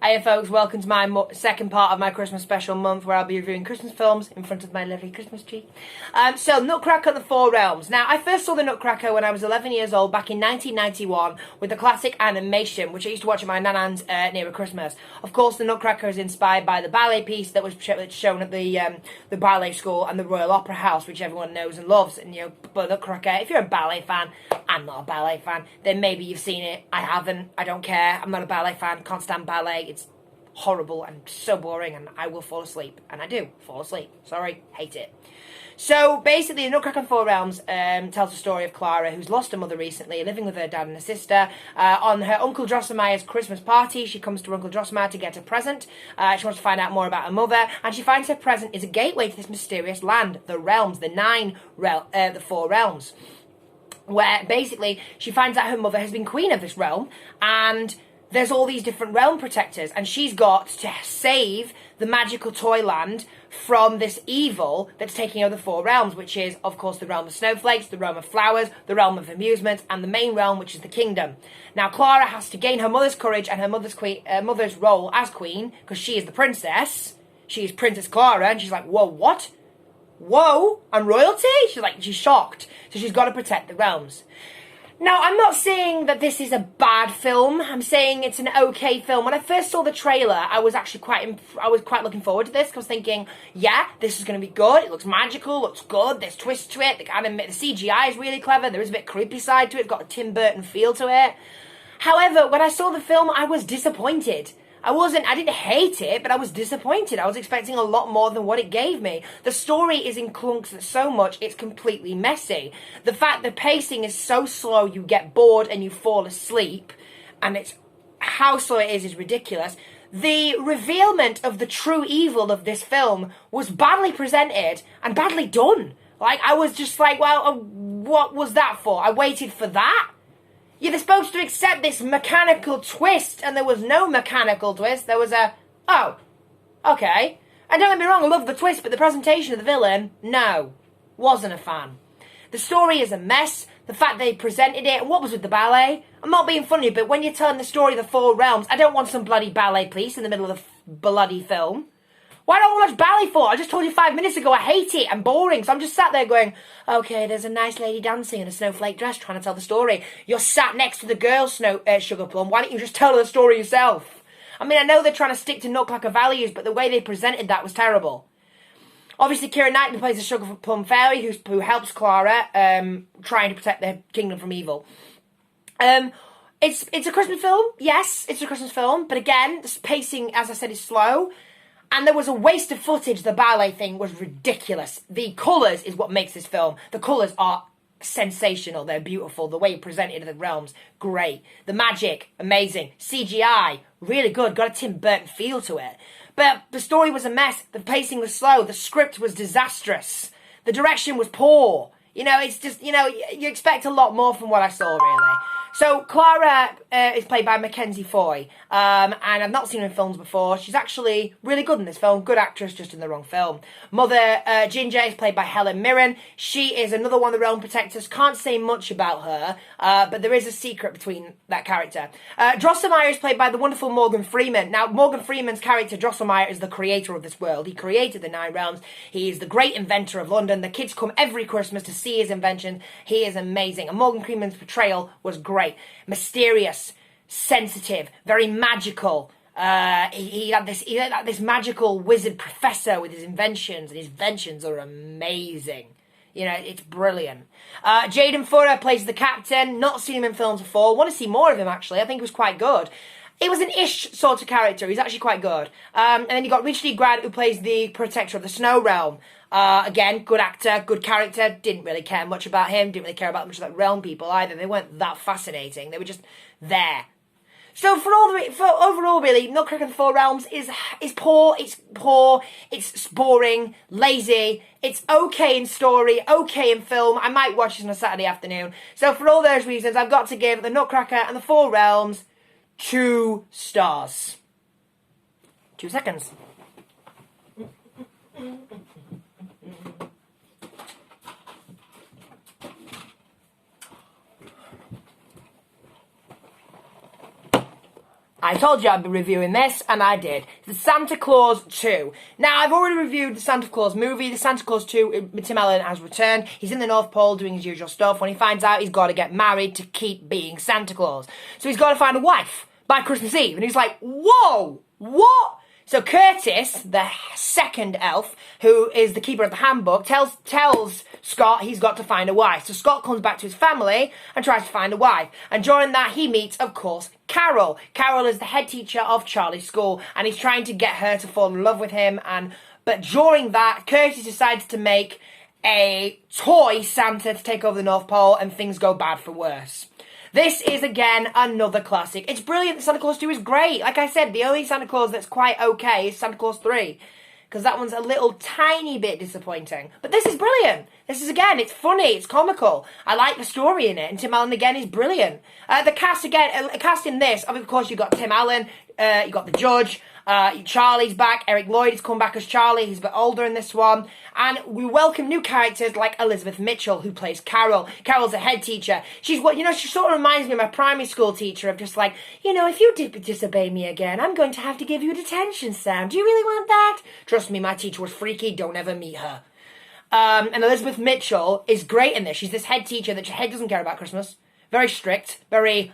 Hiya folks, welcome to my second part of my Christmas special month where I'll be reviewing Christmas films in front of my lovely Christmas tree. So, Nutcracker and the Four Realms. Now, I first saw the Nutcracker when I was 11 years old back in 1991 with the classic animation, which I used to watch at my nan's near Christmas. Of course, the Nutcracker is inspired by the ballet piece that was shown at the ballet school and the Royal Opera House, which everyone knows and loves. And, you know, but Nutcracker, if you're a ballet fan, I'm not a ballet fan, then maybe you've seen it. I haven't. I don't care. I'm not a ballet fan. Can't stand ballet. It's horrible and so boring, and I will fall asleep. And I do fall asleep. Sorry. Hate it. So, basically, the Nutcracker and Four Realms tells the story of Clara, who's lost her mother recently, living with her dad and her sister. On her Uncle Drosselmeyer's Christmas party, she comes to Uncle Drosselmeyer to get a present. She wants to find out more about her mother, and she finds her present is a gateway to this mysterious land, the realms, the Four Realms, where basically she finds out her mother has been queen of this realm, and there's all these different realm protectors, and she's got to save the magical Toyland from this evil that's taking over the Four Realms, which is, of course, the realm of snowflakes, the realm of flowers, the realm of amusement, and the main realm, which is the kingdom. Now, Clara has to gain her mother's courage and her mother's role as queen, because she is the princess. She is Princess Clara, and she's like, whoa, what? Whoa, I'm royalty? She's shocked. So she's got to protect the realms. Now, I'm not saying that this is a bad film. I'm saying it's an okay film. When I first saw the trailer, I was actually quite looking forward to this. Because I was thinking, yeah, this is going to be good. It looks magical, looks good. There's twists to it. The CGI is really clever. There is a bit creepy side to it. It's got a Tim Burton feel to it. However, when I saw the film, I was disappointed. I didn't hate it, but I was disappointed. I was expecting a lot more than what it gave me. The story is in clunks so much, it's completely messy. The fact the pacing is so slow, you get bored and you fall asleep, and it's how slow it is ridiculous. The revealment of the true evil of this film was badly presented and badly done. I was just like, well, what was that for? I waited for that? You're supposed to accept this mechanical twist, and there was no mechanical twist. There was oh, okay. And don't get me wrong, I love the twist, but the presentation of the villain, no, wasn't a fan. The story is a mess. The fact they presented it, and what was with the ballet? I'm not being funny, but when you're telling the story of the Four Realms, I don't want some bloody ballet piece in the middle of the bloody film. Why don't I watch ballet for? I just told you 5 minutes ago I hate it and boring. So I'm just sat there going, okay, there's a nice lady dancing in a snowflake dress trying to tell the story. You're sat next to the girl, Sugar Plum. Why don't you just tell her the story yourself? I mean, I know they're trying to stick to Nutcracker values, but the way they presented that was terrible. Obviously, Keira Knightley plays a Sugar Plum fairy who helps Clara trying to protect their kingdom from evil. It's a Christmas film. Yes, it's a Christmas film. But again, the pacing, as I said, is slow. And there was a waste of footage. The ballet thing was ridiculous. The colours is what makes this film. The colours are sensational. They're beautiful. The way you presented the realms, great. The magic, amazing. CGI, really good. Got a Tim Burton feel to it. But the story was a mess. The pacing was slow. The script was disastrous. The direction was poor. You know, it's just, you know, you expect a lot more from what I saw, really. So, Clara is played by Mackenzie Foy, and I've not seen her in films before. She's actually really good in this film. Good actress, just in the wrong film. Mother Ginger is played by Helen Mirren. She is another one of the Realm Protectors. Can't say much about her, but there is a secret between that character. Drosselmeyer is played by the wonderful Morgan Freeman. Now, Morgan Freeman's character, Drosselmeyer, is the creator of this world. He created the Nine Realms. He is the great inventor of London. The kids come every Christmas to see his invention. He is amazing. And Morgan Freeman's portrayal was great. Mysterious, sensitive, very magical. He had this magical wizard professor with his inventions, and his inventions are amazing. You know, it's brilliant. Jaden Furrer plays the captain. Not seen him in films before. Want to see more of him, actually. I think he was quite good. It was an ish sort of character. He's actually quite good. And then you got Richard E. Grant, who plays the protector of the Snow Realm. Again, good actor, good character. Didn't really care much about him. Didn't really care about much of that realm people either. They weren't that fascinating. They were just there. So for overall, really, Nutcracker and the Four Realms is poor. It's poor. It's boring, lazy. It's okay in story, okay in film. I might watch this on a Saturday afternoon. So for all those reasons, I've got to give the Nutcracker and the Four Realms 2 stars. 2 seconds. I told you I'd be reviewing this, and I did. The Santa Claus 2. Now, I've already reviewed the Santa Claus movie. The Santa Claus 2, Tim Allen has returned. He's in the North Pole doing his usual stuff. When he finds out, he's got to get married to keep being Santa Claus. So he's got to find a wife by Christmas Eve. And he's like, whoa, what? So Curtis, the second elf, who is the keeper of the handbook, tells Scott he's got to find a wife. So Scott comes back to his family and tries to find a wife. And during that, he meets, of course, Carol. Carol is the head teacher of Charlie's school, and he's trying to get her to fall in love with him. But during that, Curtis decides to make a toy Santa to take over the North Pole, and things go bad for worse. This is, again, another classic. It's brilliant. Santa Claus 2 is great. Like I said, the only Santa Claus that's quite okay is Santa Claus 3. Because that one's a little tiny bit disappointing. But this is brilliant. This is, again, it's funny, it's comical. I like the story in it. And Tim Allen, again, is brilliant. The cast, again, cast in this, of course, you've got Tim Allen, you've got the Judge, Charlie's back, Eric Lloyd has come back as Charlie, he's a bit older in this one. And we welcome new characters like Elizabeth Mitchell, who plays Carol. Carol's a head teacher. She sort of reminds me of my primary school teacher, of just like, if you disobey me again, I'm going to have to give you detention, Sam. Do you really want that? Trust me, my teacher was freaky. Don't ever meet her. And Elizabeth Mitchell is great in this. She's this head teacher that her head doesn't care about Christmas. Very strict, very